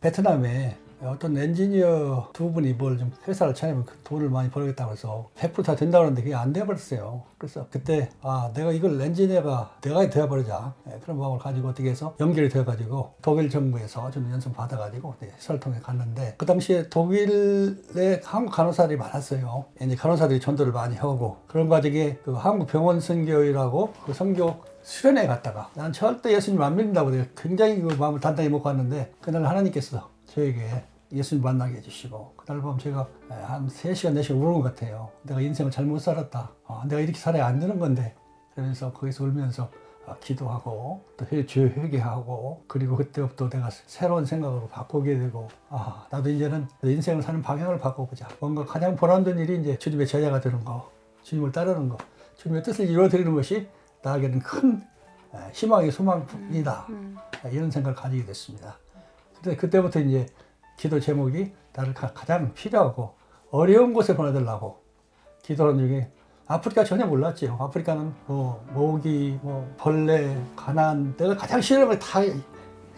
베트남에 어떤 엔지니어 두 분이 뭘 좀 회사를 차리면 돈을 많이 벌겠다고 해서 100%다 된다고 하는데 그게 안 돼버렸어요. 그래서 그때 내가 이걸 엔지니어가 내가 되어버리자, 그런 마음을 가지고 어떻게 해서 연결이 되어가지고 독일 정부에서 좀 연수 받아가지고 설통에 갔는데, 그 당시에 독일에 한국 간호사들이 많았어요. 이제 간호사들이 전도를 많이 하고, 그런 과정에 그 한국 병원 선교회라고 그 선교 수련회 갔다가, 난 절대 예수님 안 믿는다고 내가 굉장히 그 마음을 단단히 먹고 왔는데, 그날 하나님께서 저에게 예수님 만나게 해주시고, 그날 밤 제가 한 3시간, 4시간 우는 것 같아요. 내가 인생을 잘못 살았다. 내가 이렇게 살아야 안 되는 건데. 그러면서 거기서 울면서 기도하고, 또 회개하고, 그리고 그때부터 내가 새로운 생각으로 바꾸게 되고, 나도 이제는 인생을 사는 방향을 바꿔보자. 뭔가 가장 보람된 일이 이제 주님의 제자가 되는 거, 주님을 따르는 거, 주님의 뜻을 이루어드리는 것이 나에게는 큰 희망의 소망이다. 이런 생각을 가지게 됐습니다. 근데 그때부터 이제 기도 제목이 나를 가장 필요하고 어려운 곳에 보내달라고 기도하는 중에, 아프리카 전혀 몰랐죠. 아프리카는 모기, 벌레, 가난, 내가 가장 싫어하는 걸 다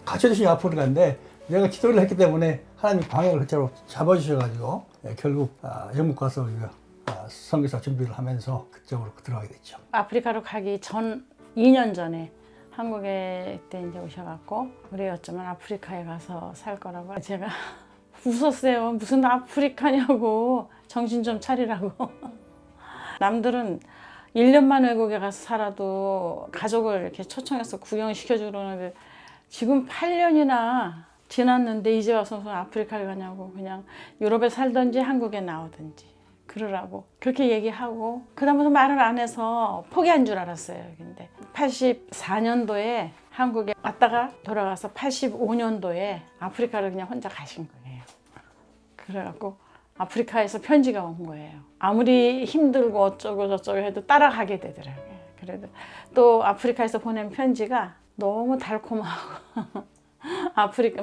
갖춰주신 아프리카인데, 내가 기도를 했기 때문에 하나님이 방향을 그대로 잡아주셔가지고 결국 영국 가서 우리가 선교사 준비를 하면서 그쪽으로 들어가게 됐죠. 아프리카로 가기 전 2년 전에 한국에 그때 이제 오셔갖고 우리 어쩌면 아프리카에 가서 살 거라고 제가 웃었어요. 무슨 아프리카냐고, 정신 좀 차리라고. 남들은 1년만 외국에 가서 살아도 가족을 이렇게 초청해서 구경시켜주고 그러는데, 지금 8년이나 지났는데 이제 와서 무슨 아프리카를 가냐고, 그냥 유럽에 살든지 한국에 나오든지 그러라고 그렇게 얘기하고, 그 다음부터 말을 안 해서 포기한 줄 알았어요. 근데 84년도에 한국에 왔다가 돌아가서 85년도에 아프리카를 그냥 혼자 가신 거예요. 그래갖고 아프리카에서 편지가 온 거예요. 아무리 힘들고 어쩌고 저쩌고 해도 따라가게 되더라고요. 그래도 또 아프리카에서 보낸 편지가 너무 달콤하고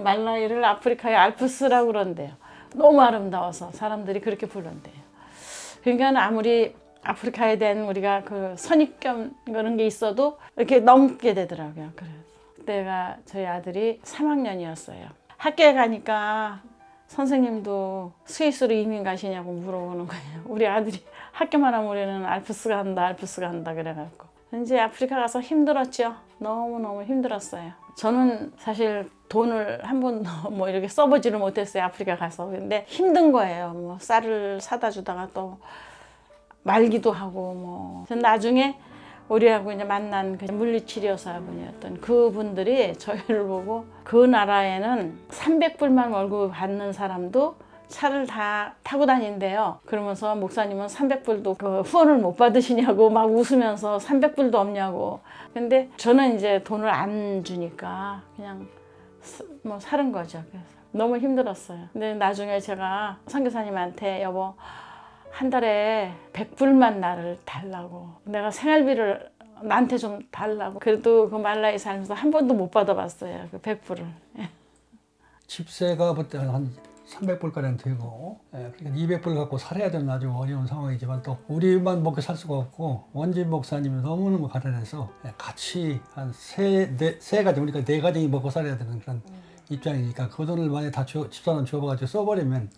말라이를 아프리카의 알프스라고 그런대요. 너무 아름다워서 사람들이 그렇게 부른대요. 그러니까 아무리 아프리카에 대한 우리가 그 선입견 그런 게 있어도 이렇게 넘게 되더라고요. 그래서 그때가 저희 아들이 3학년이었어요. 학교에 가니까 선생님도 스위스로 이민 가시냐고 물어보는 거예요. 우리 아들이 학교만 하면 우리는 알프스가 한다 그래갖고. 이제 아프리카 가서 힘들었죠. 너무너무 힘들었어요. 저는 사실 돈을 한 번도 이렇게 써보지를 못했어요. 아프리카 가서. 근데 힘든 거예요. 쌀을 사다 주다가 또 말기도 하고 나중에 우리하고 이제 만난 그 물리치료사분이었던 그분들이 저희를 보고, 그 나라에는 300불만 월급 받는 사람도 차를 다 타고 다닌대요. 그러면서 목사님은 300불도 그 후원을 못 받으시냐고 막 웃으면서 300불도 없냐고. 근데 저는 이제 돈을 안 주니까 그냥 사는 거죠. 그래서 너무 힘들었어요. 근데 나중에 제가 선교사님한테 여보, 한 달에 100불만 나를 달라고, 내가 생활비를 나한테 좀 달라고. 그래도 그 말라이 살면서 한 번도 못 받아봤어요. 그 100불을. 집세가 그때 한 300불가량 되고, 그러니까 200불 갖고 살아야 되는 아주 어려운 상황이지만, 또 우리만 먹고 살 수가 없고 원진 목사님이 너무너무 가난해서 같이 한 세 가지, 우리가 4가정이 먹고 살아야 되는 그런 입장이니까, 그 돈을 만약에 다 집사람 줘가지고 써버리면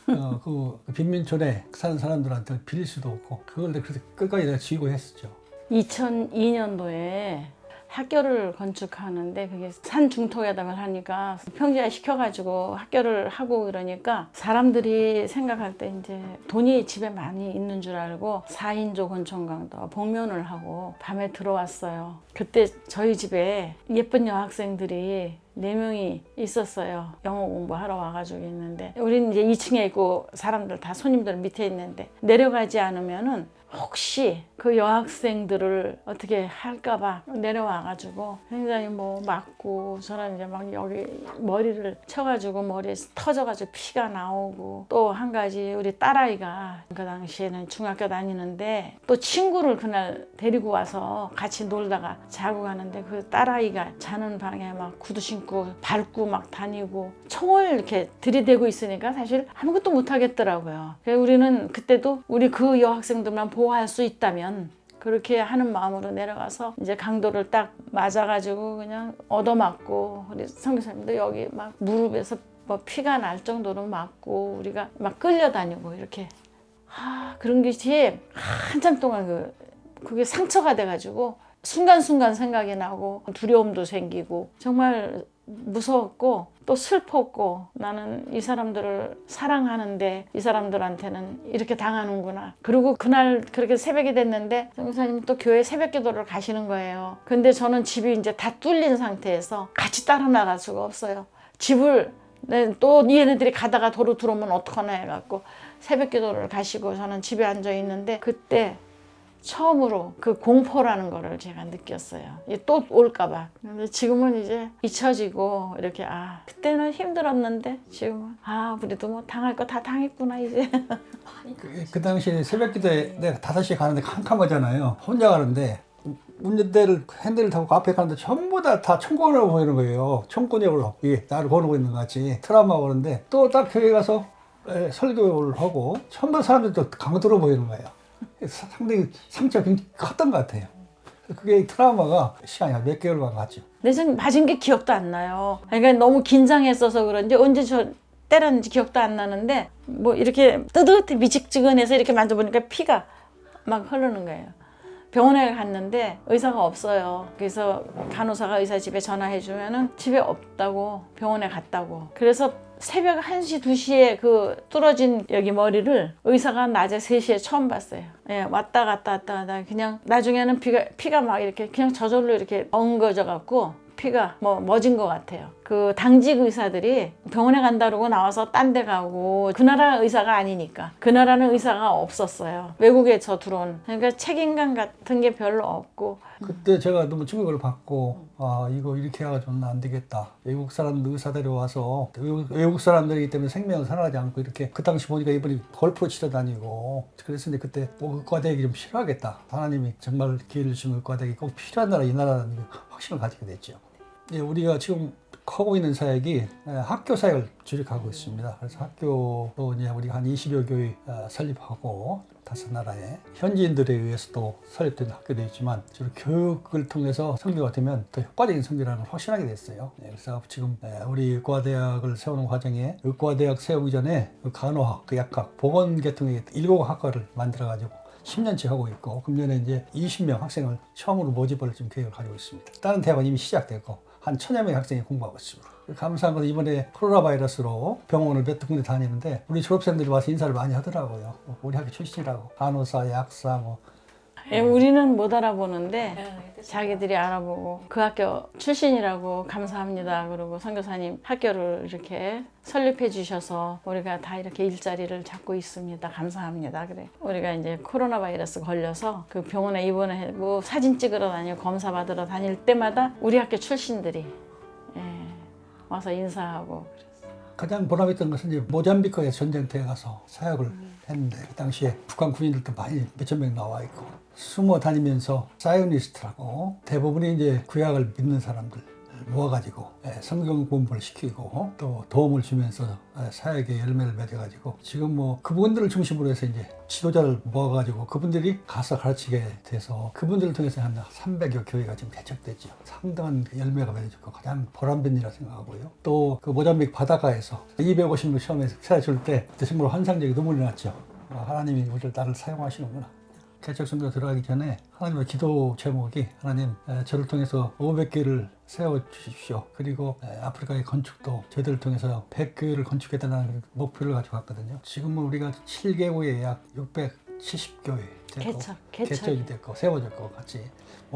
그 빈민촌에 사는 사람들한테 빌릴 수도 없고, 그걸 그래서 끝까지 내가 쥐고 했었죠. 2002년도에 학교를 건축하는데, 그게 산 중턱에다가 하니까 평지화 시켜가지고 학교를 하고, 그러니까 사람들이 생각할 때 이제 돈이 집에 많이 있는 줄 알고 4인조 건축강도 복면을 하고 밤에 들어왔어요. 그때 저희 집에 예쁜 여학생들이 4명이 있었어요. 영어 공부하러 와가지고 있는데, 우리는 이제 2층에 있고 사람들 다 손님들 밑에 있는데, 내려가지 않으면은 혹시 그 여학생들을 어떻게 할까봐 내려와가지고 굉장히 맞고, 저는 이제 막 여기 머리를 쳐가지고 머리에 터져가지고 피가 나오고, 또 한 가지 우리 딸아이가 그 당시에는 중학교 다니는데 또 친구를 그날 데리고 와서 같이 놀다가 자고 가는데, 그 딸아이가 자는 방에 막 구두 신고 밟고 막 다니고 총을 이렇게 들이대고 있으니까 사실 아무것도 못 하겠더라고요. 그래서 우리는 그때도 우리 그 여학생들만 보호할 수 있다면 그렇게 하는 마음으로 내려가서 이제 강도를 딱 맞아가지고 그냥 얻어맞고, 우리 선교사님도 여기 막 무릎에서 뭐 피가 날 정도로 맞고 우리가 막 끌려다니고 이렇게 그런 것이 한참 동안 그게 상처가 돼가지고 순간순간 생각이 나고 두려움도 생기고 정말 무서웠고 또 슬펐고 나는 이 사람들을 사랑하는데 이 사람들한테는 이렇게 당하는구나. 그리고 그날 그렇게 새벽이 됐는데 선교사님이 또 교회 새벽 기도를 가시는 거예요. 근데 저는 집이 이제 다 뚫린 상태에서 같이 따라 나갈 수가 없어요. 집을 또 얘네들이 가다가 도로 들어오면 어떡하나 해갖고 새벽 기도를 가시고 저는 집에 앉아 있는데 그때 처음으로 그 공포라는 거를 제가 느꼈어요. 또 올까봐. 근데 지금은 이제 잊혀지고 이렇게 그때는 힘들었는데 지금은 우리도 뭐 당할 거 다 당했구나 이제. 그 당시에 새벽 기도에 내가 5시에 가는데 캄캄하잖아요. 혼자 가는데 운전대를 핸들을 타고 그 앞에 가는데 전부 다 총권으로 보이는 거예요. 총권으로 나를 거르고 있는 것 같이 트라우마가 오는데 또 딱 교회 가서 설교를 하고 전부 사람들도 강도로 보이는 거예요. 상당히 상처가 굉장히 컸던 것 같아요. 그게 트라우마가 시간이 몇 개월간 갔죠. 근데 전 맞은 게 기억도 안 나요. 그러니까 너무 긴장했어서 그런지 언제 저 때렸는지 기억도 안 나는데 뭐 이렇게 뜨뜻해 미직지근해서 이렇게 만져보니까 피가 막 흐르는 거예요. 병원에 갔는데 의사가 없어요. 그래서 간호사가 의사 집에 전화해주면은 집에 없다고 병원에 갔다고. 그래서 새벽 1시, 2시에 그 뚫어진 여기 머리를 의사가 낮에 3시에 처음 봤어요. 예, 왔다 갔다 그냥 나중에는 피가 막 이렇게 그냥 저절로 이렇게 엉거져 갖고 피가 멎은 것 같아요. 그 당직 의사들이 병원에 간다 그러고 나와서 딴 데 가고 그 나라 의사가 아니니까 그 나라는 의사가 없었어요. 외국에서 들어온. 그러니까 책임감 같은 게 별로 없고 그때 제가 너무 충격을 받고 이거 이렇게 해가지고 안 되겠다. 외국 사람들 의사들이 와서 외국 사람들이기 때문에 생명을 살아가지 않고 이렇게 그 당시 보니까 이분이 골프로 치러 다니고 그랬는데 그때 의과대학이 좀 필요하겠다. 하나님이 정말 기회를 주신 의과대학이 꼭 필요한 나라 이 나라라는 확신을 가지게 됐죠. 우리가 지금 하고 있는 사역이 학교 사역을 주력하고 있습니다. 그래서 학교도 이제 우리가 한 20여 교회 설립하고 5나라에 현지인들에 의해서도 설립된 학교도 있지만 주로 교육을 통해서 선교가 되면 더 효과적인 선교라는 걸 확신하게 됐어요. 그래서 지금 우리 의과대학을 세우는 과정에 의과대학 세우기 전에 간호학, 약학, 보건계통의 7학과를 만들어가지고 10년째 하고 있고 금년에 이제 20명 학생을 처음으로 모집을 지금 계획을 가지고 있습니다. 다른 대학은 이미 시작됐고 한 1000여 명의 학생이 공부하고 있습니다. 감사한 건 이번에 코로나 바이러스로 병원을 몇 군데 다니는데 우리 졸업생들이 와서 인사를 많이 하더라고요. 우리 학교 출신이라고. 간호사, 약사 우리는 못 알아보는데 자기들이 알아보고 그 학교 출신이라고 감사합니다. 그리고 선교사님 학교를 이렇게 설립해 주셔서 우리가 다 이렇게 일자리를 잡고 있습니다. 감사합니다. 그래. 우리가 이제 코로나 바이러스 걸려서 그 병원에 입원하고 사진 찍으러 다니고 검사 받으러 다닐 때마다 우리 학교 출신들이 와서 인사하고 그랬어요. 가장 보람있던 것은 이제 모잠비크에 전쟁터에 가서 사역을 했는데 그 당시에 북한 군인들도 많이 몇천 명 나와 있고 숨어 다니면서 사이오니스트라고 대부분이 이제 구약을 믿는 사람들 모아가지고 성경 공부를 시키고 또 도움을 주면서 사역의 열매를 맺어가지고 지금 그분들을 중심으로 해서 이제 지도자를 모아가지고 그분들이 가서 가르치게 돼서 그분들을 통해서 한 300여 교회가 지금 개척됐죠. 상당한 열매가 맺어지고 가장 보람된 일이라 생각하고요. 또 그 모잠비크 바닷가에서 250명 처음에 세워줄 때 정말 환상적인 눈물이 났죠. 하나님이 우리를 나를 사용하시는구나. 개척 선교 들어가기 전에 하나님의 기도 제목이 하나님 저를 통해서 500개를 세워주십시오. 그리고 아프리카의 건축도 저희들을 통해서 100교회를 건축했다는 목표를 가지고 갔거든요. 지금은 우리가 7개국에 약 670교회 됐고 개척이 됐고 세워졌고 같이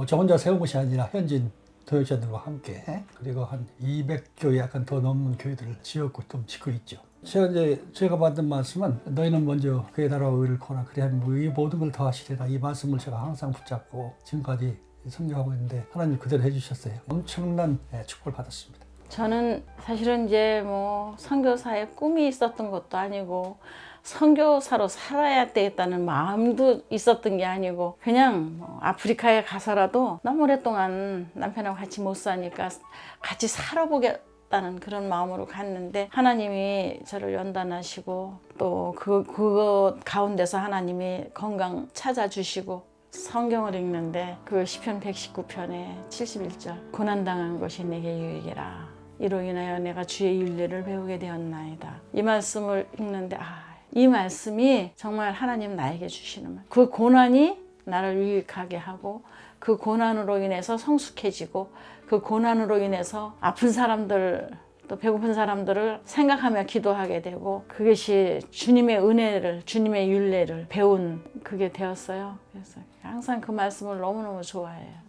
저 혼자 세운 것이 아니라 현지인 도역자들과 함께 그리고 한 200교회 약간 더 넘는 교회들을 지었고 좀 짓고 있죠. 제가 받은 말씀은 너희는 먼저 그의 나라와 의를 구하라 그래야만 이 모든 걸 더하시리라. 이 말씀을 제가 항상 붙잡고 지금까지 선교하고 있는데 하나님 그대로 해주셨어요. 엄청난 축복을 받았습니다. 저는 사실은 이제 선교사의 꿈이 있었던 것도 아니고 선교사로 살아야 되겠다는 마음도 있었던 게 아니고 그냥 아프리카에 가서라도 너무 오랫동안 남편하고 같이 못 사니까 같이 살아보겠다는 그런 마음으로 갔는데 하나님이 저를 연단하시고 또 그것 가운데서 하나님이 건강 찾아주시고 성경을 읽는데 그 시편 119편에 71절 고난당한 것이 내게 유익이라 이로 인하여 내가 주의 윤례를 배우게 되었나이다. 이 말씀을 읽는데 이 말씀이 정말 하나님 나에게 주시는 말. 그 고난이 나를 유익하게 하고 그 고난으로 인해서 성숙해지고 그 고난으로 인해서 아픈 사람들 또 배고픈 사람들을 생각하며 기도하게 되고 그것이 주님의 은혜를 주님의 윤례를 배운 그게 되었어요. 그래서 항상 그 말씀을 너무너무 좋아해요.